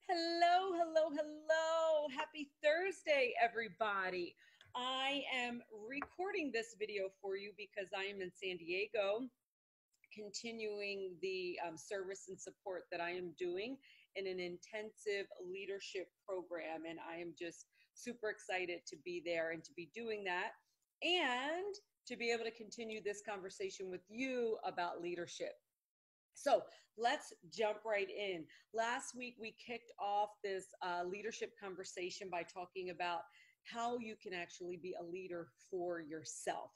Hello, hello, hello. Happy Thursday, everybody. I am recording this video for you because I am in San Diego continuing the service and support that I am doing in an intensive leadership program. And I am just super excited to be there and to be doing that and to be able to continue this conversation with you about leadership. So let's jump right in. Last week, we kicked off this leadership conversation by talking about how you can actually be a leader for yourself,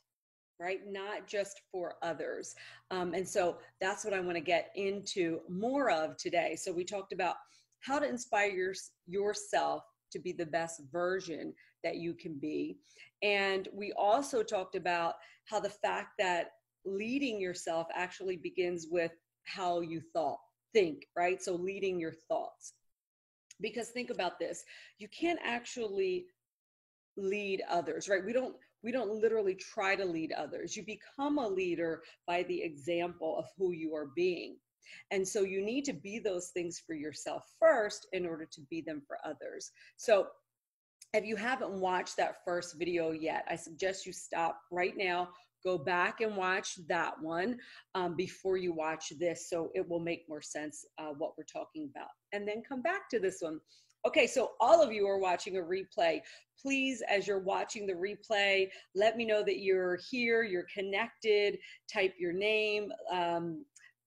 right? Not just for others. And so that's what I want to get into more of today. So we talked about how to inspire yourself to be the best version that you can be. And we also talked about how the fact that leading yourself actually begins with how you think, right? So leading your thoughts. Because think about this, you can't actually lead others, right? We don't literally try to lead others. You become a leader by the example of who you are being. And so you need to be those things for yourself first in order to be them for others. So if you haven't watched that first video yet, I suggest you stop right now, go back and watch that one before you watch this, so it will make more sense what we're talking about. And then come back to this one. Okay, so all of you are watching a replay. Please, as you're watching the replay, let me know that you're here, you're connected, type your name,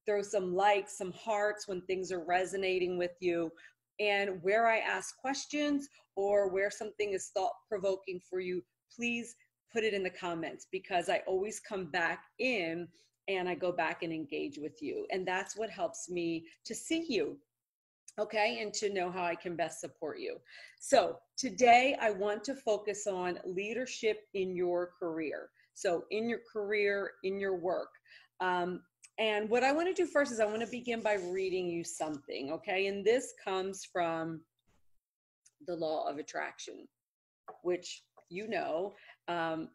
throw some likes, some hearts when things are resonating with you. And where I ask questions or where something is thought-provoking for you, please put it in the comments, because I always come back in and I go back and engage with you. And that's what helps me to see you, okay, and to know how I can best support you. So today I want to focus on leadership in your career. So in your career, in your work. And what I want to do first is I want to begin by reading you something, okay? And this comes from the law of attraction, which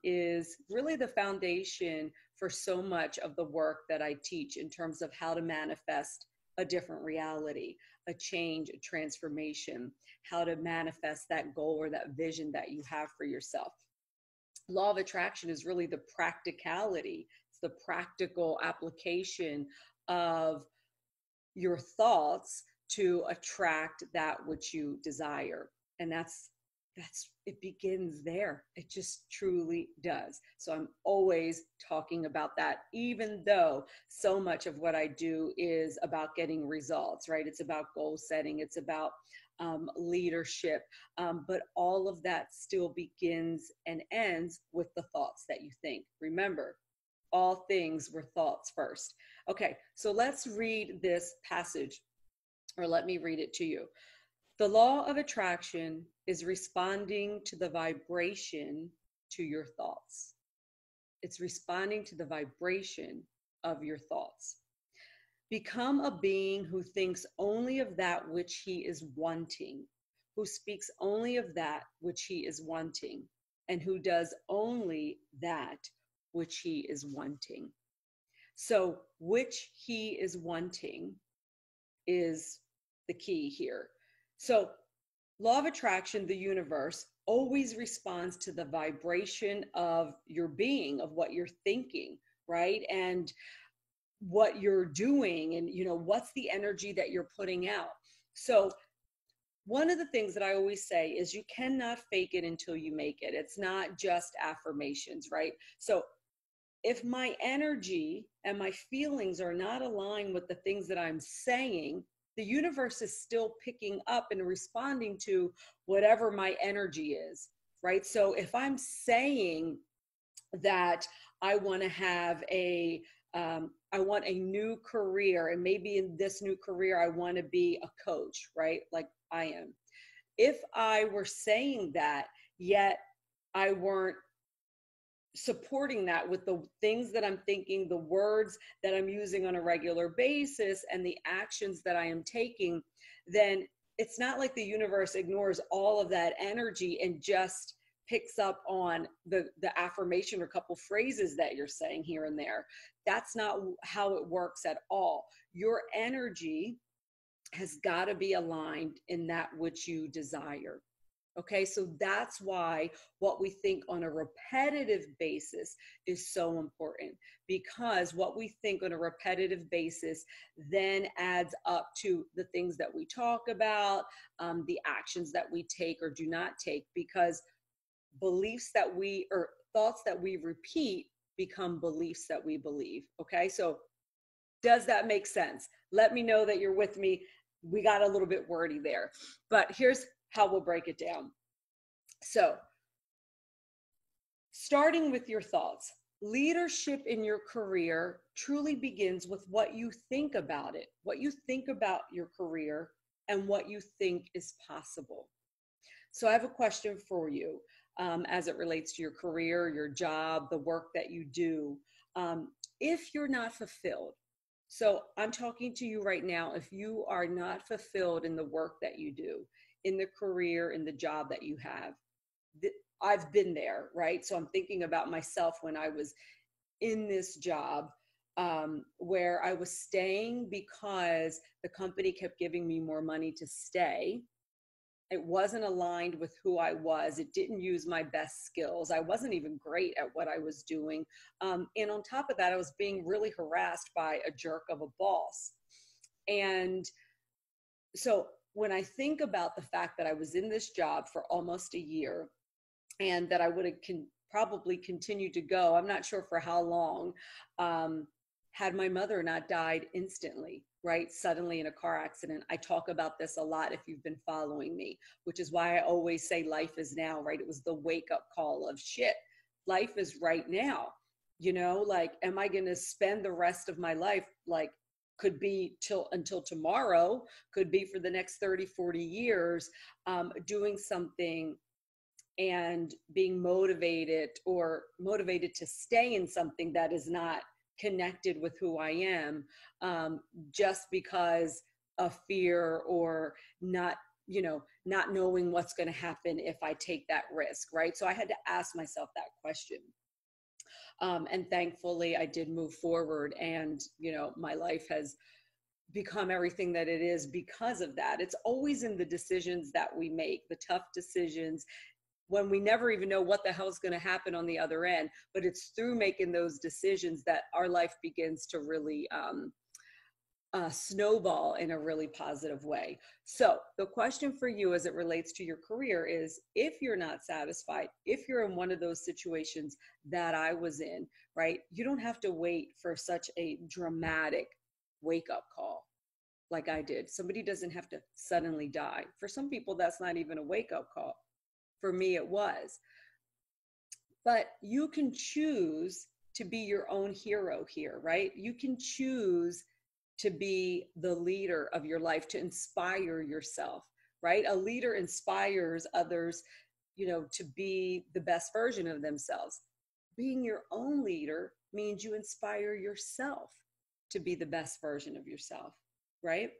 is really the foundation for so much of the work that I teach in terms of how to manifest a different reality, a change, a transformation, how to manifest that goal or that vision that you have for yourself. Law of attraction is really the practicality. It's the practical application of your thoughts to attract that which you desire. And that's it begins there. It just truly does. So I'm always talking about that, even though so much of what I do is about getting results, right? It's about goal setting. It's about leadership. But all of that still begins and ends with the thoughts that you think. Remember, all things were thoughts first. Okay, so let's read this passage, or let me read it to you. The law of attraction is responding to the vibration to your thoughts. It's responding to the vibration of your thoughts. Become a being who thinks only of that which he is wanting, who speaks only of that which he is wanting, and who does only that which he is wanting. So, which he is wanting is the key here. So, law of attraction, the universe, always responds to the vibration of your being, of what you're thinking, right? And what you're doing, and what's the energy that you're putting out. So one of the things that I always say is you cannot fake it until you make it. It's not just affirmations, right? So if my energy and my feelings are not aligned with the things that I'm saying, the universe is still picking up and responding to whatever my energy is, right? So if I'm saying that I want to have I want a new career, and maybe in this new career, I want to be a coach, right? Like I am. If I were saying that, yet I weren't supporting that with the things that I'm thinking, the words that I'm using on a regular basis, and the actions that I am taking, then it's not like the universe ignores all of that energy and just picks up on the affirmation or couple phrases that you're saying here and there. That's not how it works at all. Your energy has got to be aligned in that which you desire. Okay, so that's why what we think on a repetitive basis is so important, because what we think on a repetitive basis then adds up to the things that we talk about, the actions that we take or do not take, because beliefs that we, or thoughts that we repeat, become beliefs that we believe. Okay, so does that make sense? Let me know that you're with me. We got a little bit wordy there, but here's how we'll break it down. So, starting with your thoughts, leadership in your career truly begins with what you think about it, what you think about your career, and what you think is possible. So, I have a question for you as it relates to your career, your job, the work that you do. If you're not fulfilled, so I'm talking to you right now, if you are not fulfilled in the work that you do, in the career, in the job that you have, I've been there, right? So I'm thinking about myself when I was in this job, where I was staying because the company kept giving me more money to stay. It wasn't aligned with who I was. It didn't use my best skills. I wasn't even great at what I was doing. And on top of that, I was being really harassed by a jerk of a boss. And so when I think about the fact that I was in this job for almost a year, and that I would have probably continued to go, I'm not sure for how long, had my mother not died instantly, right? Suddenly in a car accident. I talk about this a lot if you've been following me, which is why I always say life is now, right? It was the wake up call of shit. Life is right now. You know, like, am I going to spend the rest of my life, like, could be until tomorrow, could be for the next 30, 40 years, doing something and being motivated to stay in something that is not connected with who I am, just because of fear or not knowing what's going to happen if I take that risk, right? So I had to ask myself that question. And thankfully I did move forward, and my life has become everything that it is because of that. It's always in the decisions that we make, the tough decisions, when we never even know what the hell is going to happen on the other end. But it's through making those decisions that our life begins to really snowball in a really positive way. So the question for you as it relates to your career is, if you're not satisfied, if you're in one of those situations that I was in, right? You don't have to wait for such a dramatic wake up call like I did. Somebody doesn't have to suddenly die. For some people, that's not even a wake up call. For me, it was. But you can choose to be your own hero here, right? You can choose to be the leader of your life, to inspire yourself, right? A leader inspires others, to be the best version of themselves. Being your own leader means you inspire yourself to be the best version of yourself, right?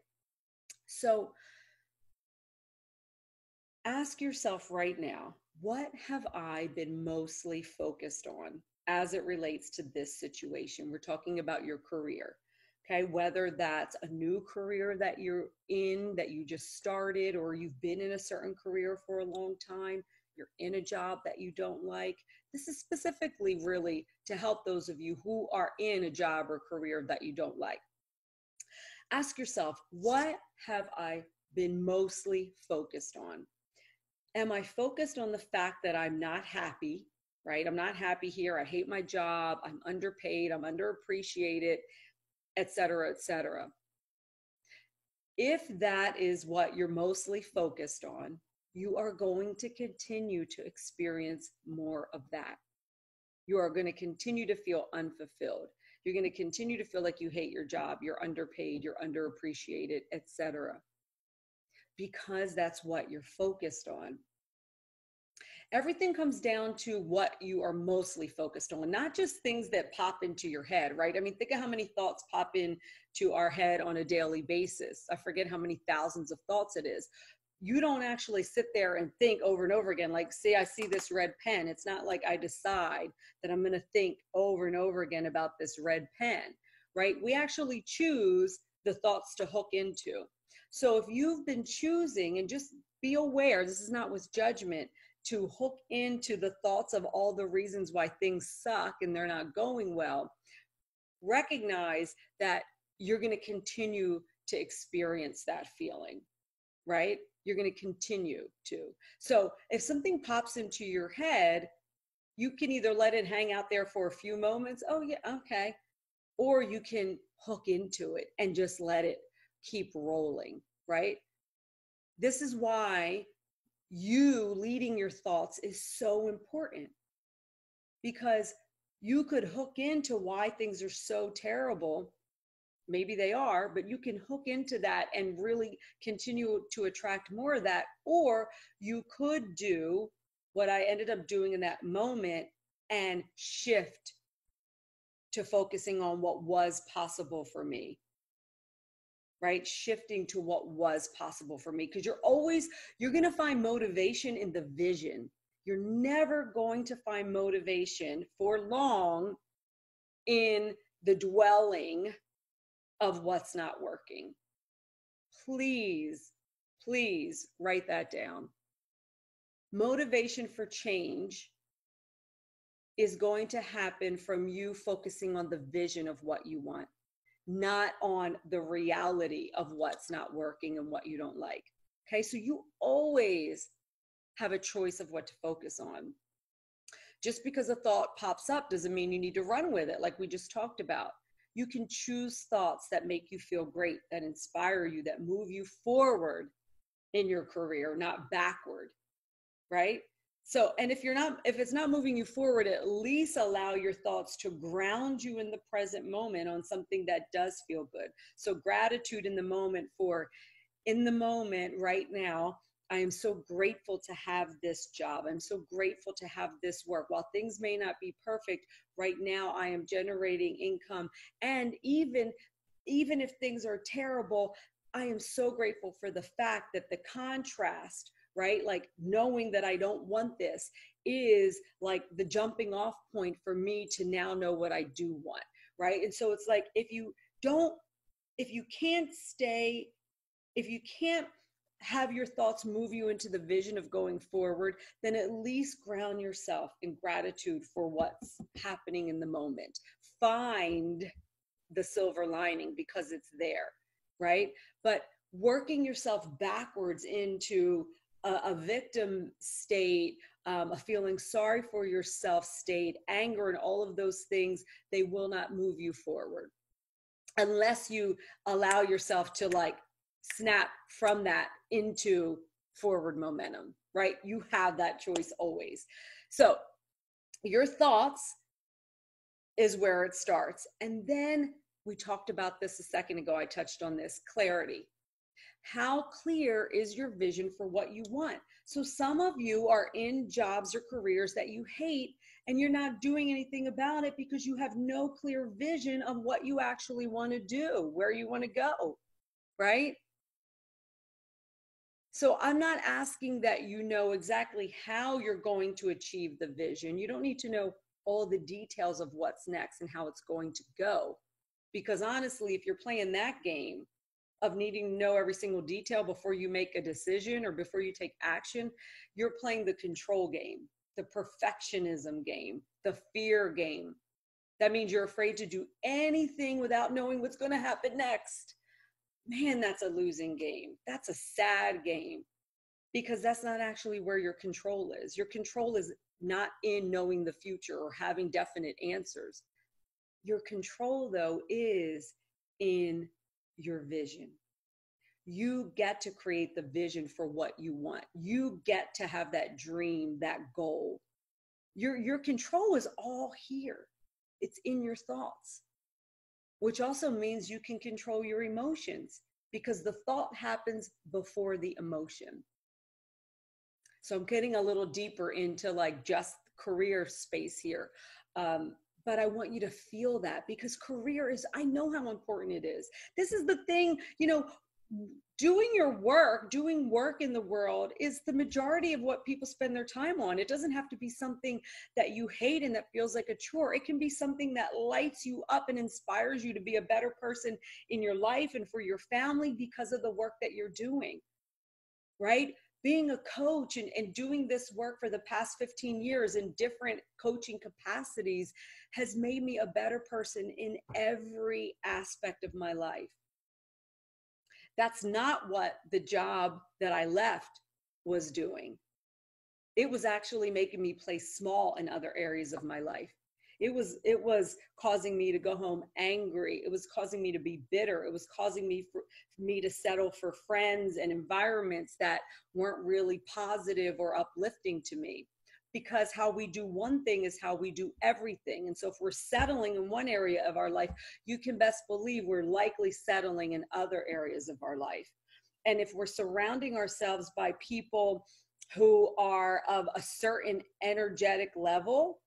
So ask yourself right now, what have I been mostly focused on as it relates to this situation? We're talking about your career, okay? Whether that's a new career that you're in, that you just started, or you've been in a certain career for a long time, you're in a job that you don't like. This is specifically really to help those of you who are in a job or career that you don't like. Ask yourself, what have I been mostly focused on? Am I focused on the fact that I'm not happy, right? I'm not happy here. I hate my job. I'm underpaid. I'm underappreciated, et cetera, et cetera. If that is what you're mostly focused on, you are going to continue to experience more of that. You are going to continue to feel unfulfilled. You're going to continue to feel like you hate your job, you're underpaid, you're underappreciated, et cetera, because that's what you're focused on. Everything comes down to what you are mostly focused on, not just things that pop into your head, right? I mean, think of how many thoughts pop into our head on a daily basis. I forget how many thousands of thoughts it is. You don't actually sit there and think over and over again, like, see, I see this red pen. It's not like I decide that I'm going to think over and over again about this red pen, right? We actually choose the thoughts to hook into. So if you've been choosing, and just be aware, this is not with judgment, to hook into the thoughts of all the reasons why things suck and they're not going well, recognize that you're going to continue to experience that feeling, right? You're going to continue to. So if something pops into your head, you can either let it hang out there for a few moments. Oh, yeah, okay. Or you can hook into it and just let it keep rolling, right? This is why you leading your thoughts is so important, because you could hook into why things are so terrible. Maybe they are, but you can hook into that and really continue to attract more of that. Or you could do what I ended up doing in that moment and shift to focusing on what was possible for me, right? Shifting to what was possible for me. Because you're going to find motivation in the vision. You're never going to find motivation for long in the dwelling of what's not working. Please, please write that down. Motivation for change is going to happen from you focusing on the vision of what you want, not on the reality of what's not working and what you don't like. Okay, so you always have a choice of what to focus on. Just because a thought pops up doesn't mean you need to run with it, like we just talked about. You can choose thoughts that make you feel great, that inspire you, that move you forward in your career, not backward, right? So, and if it's not moving you forward, at least allow your thoughts to ground you in the present moment on something that does feel good. So gratitude in the moment for, in the moment right now, I am so grateful to have this job. I'm so grateful to have this work. While things may not be perfect right now, I am generating income. And even if things are terrible, I am so grateful for the fact that the contrast, right? Like knowing that I don't want this is like the jumping off point for me to now know what I do want, right? And so it's like, if you can't have your thoughts move you into the vision of going forward, then at least ground yourself in gratitude for what's happening in the moment. Find the silver lining because it's there, right? But working yourself backwards into a victim state, a feeling sorry for yourself state, anger, and all of those things, they will not move you forward unless you allow yourself to like snap from that into forward momentum, right? You have that choice always. So your thoughts is where it starts. And then we talked about this a second ago. I touched on this, clarity. How clear is your vision for what you want? So some of you are in jobs or careers that you hate, and you're not doing anything about it because you have no clear vision of what you actually want to do, where you want to go, right? So I'm not asking that you know exactly how you're going to achieve the vision. You don't need to know all the details of what's next and how it's going to go. Because honestly, if you're playing that game of needing to know every single detail before you make a decision or before you take action, you're playing the control game, the perfectionism game, the fear game. That means you're afraid to do anything without knowing what's going to happen next. Man, that's a losing game. That's a sad game, because that's not actually where your control is. Your control is not in knowing the future or having definite answers. Your control, though, is in your vision. You get to create the vision for what you want. You get to have that dream, that goal. Your control is all here. It's in your thoughts, which also means you can control your emotions, because the thought happens before the emotion. So I'm getting a little deeper into like just career space here. But I want you to feel that, because career is, I know how important it is. This is the thing, doing your work, doing work in the world is the majority of what people spend their time on. It doesn't have to be something that you hate and that feels like a chore. It can be something that lights you up and inspires you to be a better person in your life and for your family because of the work that you're doing, right? Being a coach and doing this work for the past 15 years in different coaching capacities has made me a better person in every aspect of my life. That's not what the job that I left was doing. It was actually making me play small in other areas of my life. It was causing me to go home angry. It was causing me to be bitter. It was causing me for me to settle for friends and environments that weren't really positive or uplifting to me. Because how we do one thing is how we do everything. And so if we're settling in one area of our life, you can best believe we're likely settling in other areas of our life. And if we're surrounding ourselves by people who are of a certain energetic level,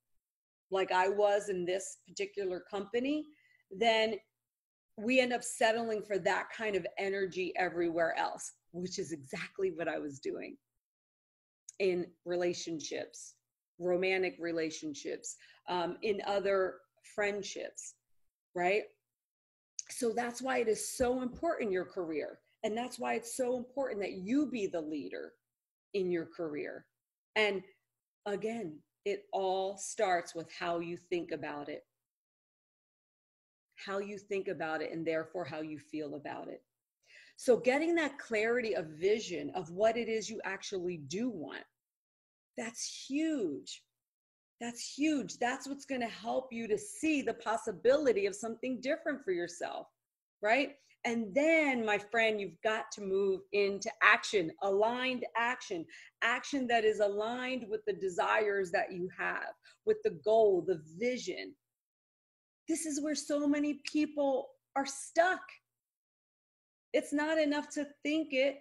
like I was in this particular company, then we end up settling for that kind of energy everywhere else, which is exactly what I was doing in relationships, romantic relationships, in other friendships, right? So that's why it is so important in your career. And that's why it's so important that you be the leader in your career. And again, it all starts with how you think about it. How you think about it, and therefore how you feel about it. So getting that clarity of vision of what it is you actually do want, that's huge. That's huge. That's what's going to help you to see the possibility of something different for yourself, right? And then, my friend, you've got to move into action, aligned action, action that is aligned with the desires that you have, with the goal, the vision. This is where so many people are stuck. It's not enough to think it.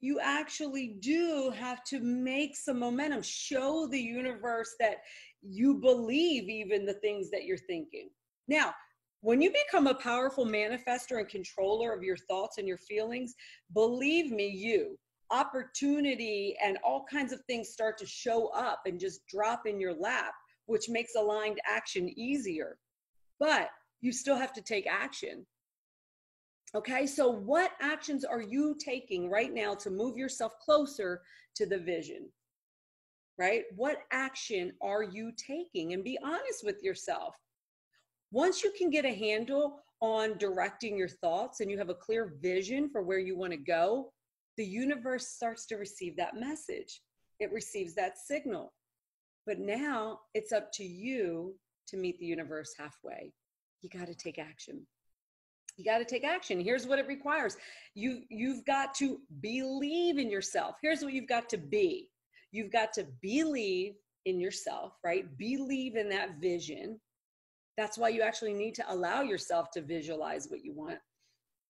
You actually do have to make some momentum, show the universe that you believe even the things that you're thinking. Now, when you become a powerful manifester and controller of your thoughts and your feelings, believe me, opportunity and all kinds of things start to show up and just drop in your lap, which makes aligned action easier. But you still have to take action. Okay, so what actions are you taking right now to move yourself closer to the vision? Right? What action are you taking? And be honest with yourself. Once you can get a handle on directing your thoughts and you have a clear vision for where you want to go, the universe starts to receive that message. It receives that signal. But now it's up to you to meet the universe halfway. You got to take action. You got to take action. Here's what it requires. You've got to believe in yourself. Here's what you've got to be. You've got to believe in yourself, right? Believe in that vision. That's why you actually need to allow yourself to visualize what you want.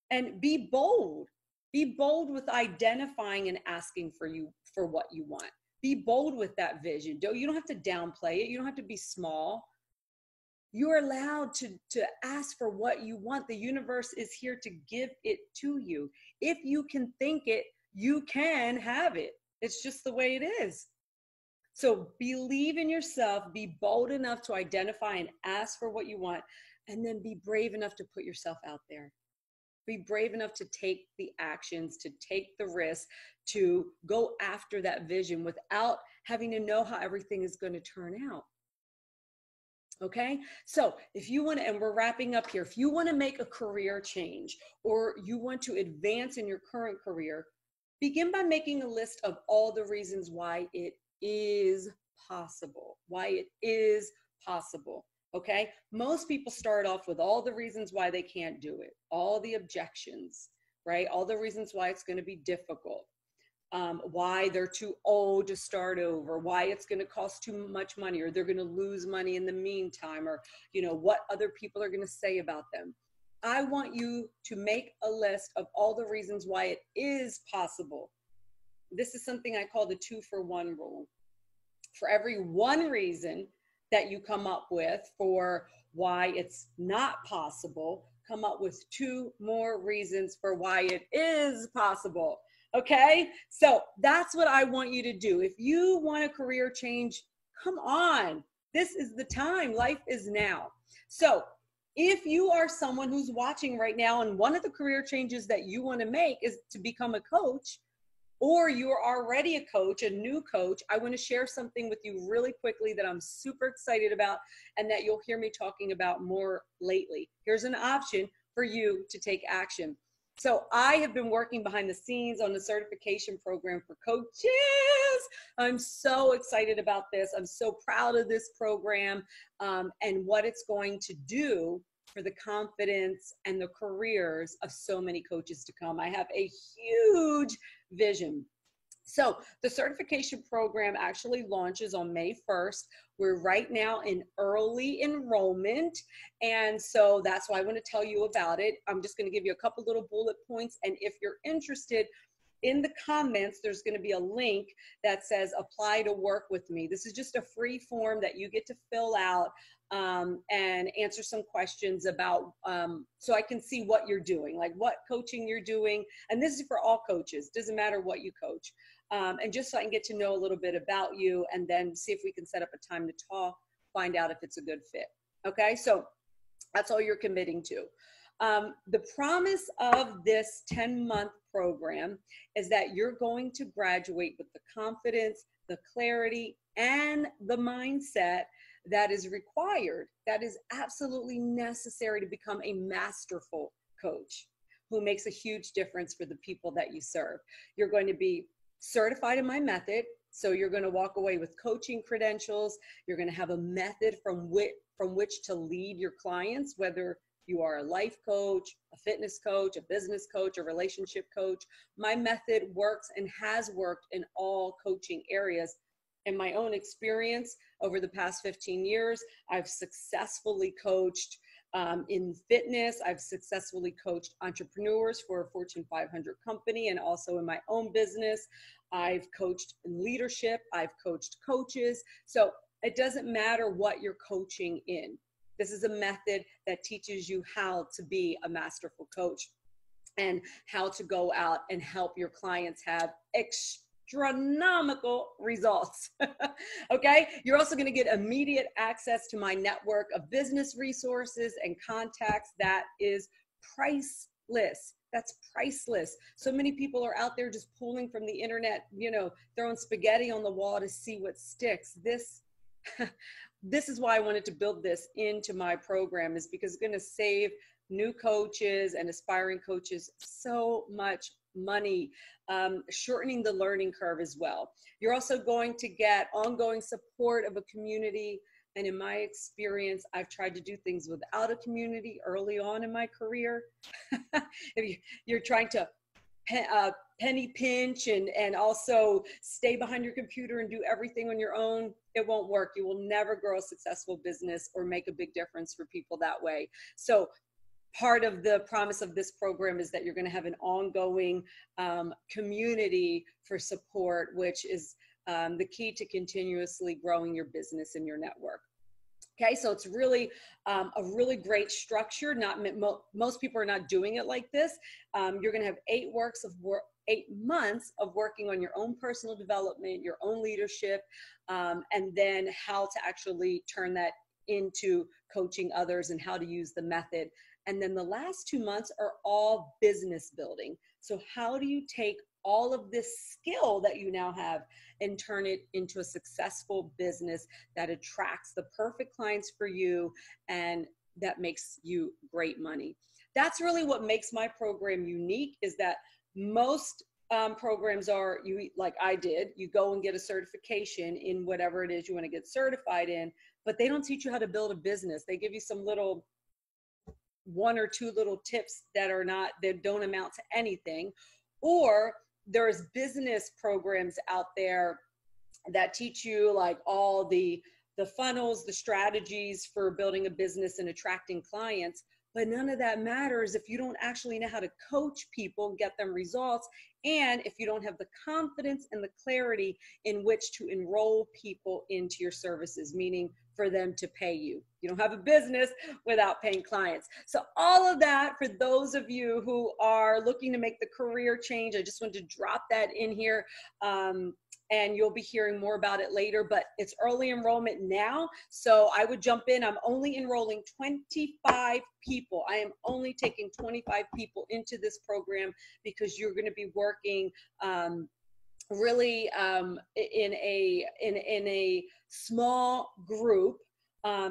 And be bold. Be bold with identifying and asking for what you want. Be bold with that vision. You don't have to downplay it. You don't have to be small. You're allowed to ask for what you want. The universe is here to give it to you. If you can think it, you can have it. It's just the way it is. So believe in yourself, be bold enough to identify and ask for what you want, and then be brave enough to put yourself out there. Be brave enough to take the actions, to take the risk, to go after that vision without having to know how everything is going to turn out. Okay, so if you want to, and we're wrapping up here, if you want to make a career change or you want to advance in your current career, begin by making a list of all the reasons why it is possible. Why it is possible. Okay, most people start off with all the reasons why they can't do it, all the objections, right? All the reasons why it's going to be difficult. Why they're too old to start over, why it's going to cost too much money, or they're going to lose money in the meantime, or what other people are going to say about them. I want you to make a list of all the reasons why it is possible. This is something I call the 2-for-1 rule. For every one reason that you come up with for why it's not possible, come up with 2 more reasons for why it is possible. Okay, so that's what I want you to do. If you want a career change, come on. This is the time. Life is now. So if you are someone who's watching right now and one of the career changes that you want to make is to become a coach, or you're already a coach, a new coach, I want to share something with you really quickly that I'm super excited about and that you'll hear me talking about more lately. Here's an option for you to take action. So I have been working behind the scenes on the certification program for coaches. I'm so excited about this. I'm so proud of this program and what it's going to do for the confidence and the careers of so many coaches to come. I have a huge vision. So the certification program actually launches on May 1st. We're right now in early enrollment. And so that's why I want to tell you about it. I'm just going to give you a couple little bullet points. And if you're interested, in the comments, there's going to be a link that says apply to work with me. This is just a free form that you get to fill out and answer some questions about, so I can see what you're doing, like what coaching you're doing. And this is for all coaches, doesn't matter what you coach. And just so I can get to know a little bit about you and then see if we can set up a time to talk, find out if it's a good fit. Okay, so that's all you're committing to. The promise of this 10-month program is that you're going to graduate with the confidence, the clarity, and the mindset that is required, that is absolutely necessary to become a masterful coach who makes a huge difference for the people that you serve. You're going to be certified in my method, so you're going to walk away with coaching credentials. You're going to have a method from which to lead your clients, whether you are a life coach, a fitness coach, a business coach, a relationship coach. My method works and has worked in all coaching areas. In my own experience over the past 15 years, I've successfully coached in fitness. I've successfully coached entrepreneurs for a Fortune 500 company and also in my own business. I've coached in leadership. I've coached coaches. So it doesn't matter what you're coaching in. This is a method that teaches you how to be a masterful coach and how to go out and help your clients have astronomical results. Okay, you're also going to get immediate access to my network of business resources and contacts that is priceless. That's priceless. So many people are out there just pulling from the internet, you know, throwing spaghetti on the wall to see what sticks. This is why I wanted to build this into my program, is because it's going to save new coaches and aspiring coaches so much money, shortening the learning curve as well. You're also going to get ongoing support of a community. And in my experience, I've tried to do things without a community early on in my career. If you're trying to penny pinch and also stay behind your computer and do everything on your own, it won't work. You will never grow a successful business or make a big difference for people that way. So part of the promise of this program is that you're going to have an ongoing community for support, which is the key to continuously growing your business and your network. Okay, so it's really a really great structure. Most people are not doing it like this. You're going to have 8 months of working on your own personal development, your own leadership, and then how to actually turn that into coaching others and how to use the method. And then the last 2 months are all business building. So how do you take all of this skill that you now have and turn it into a successful business that attracts the perfect clients for you and that makes you great money? That's really what makes my program unique, is that most programs are, like I did, you go and get a certification in whatever it is you want to get certified in, but they don't teach you how to build a business. They give you some little 1 or 2 little tips that don't amount to anything. Or there's business programs out there that teach you like all the funnels, the strategies for building a business and attracting clients. But none of that matters if you don't actually know how to coach people and get them results, and if you don't have the confidence and the clarity in which to enroll people into your services, meaning for them to pay you. You don't have a business without paying clients. So all of that, for those of you who are looking to make the career change, I just wanted to drop that in here. And you'll be hearing more about it later, but it's early enrollment now. So I would jump in. I'm only enrolling 25 people. I am only taking 25 people into this program because you're going to be working really in a small group,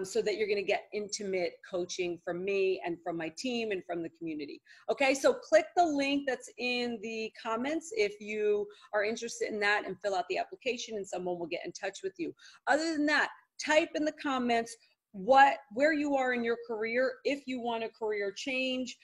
so that you're going to get intimate coaching from me and from my team and from the community. Okay, so click the link that's in the comments if you are interested in that, and fill out the application and someone will get in touch with you. Other than that, type in the comments where you are in your career, if you want a career change,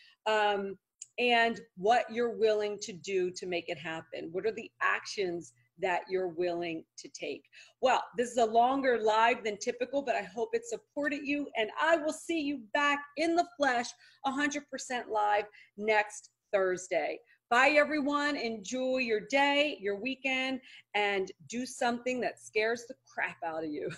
and what you're willing to do to make it happen. What are the actions that you're willing to take? Well, this is a longer live than typical, but I hope it supported you, and I will see you back in the flesh 100% live next Thursday. Bye, everyone. Enjoy your day, your weekend, and do something that scares the crap out of you.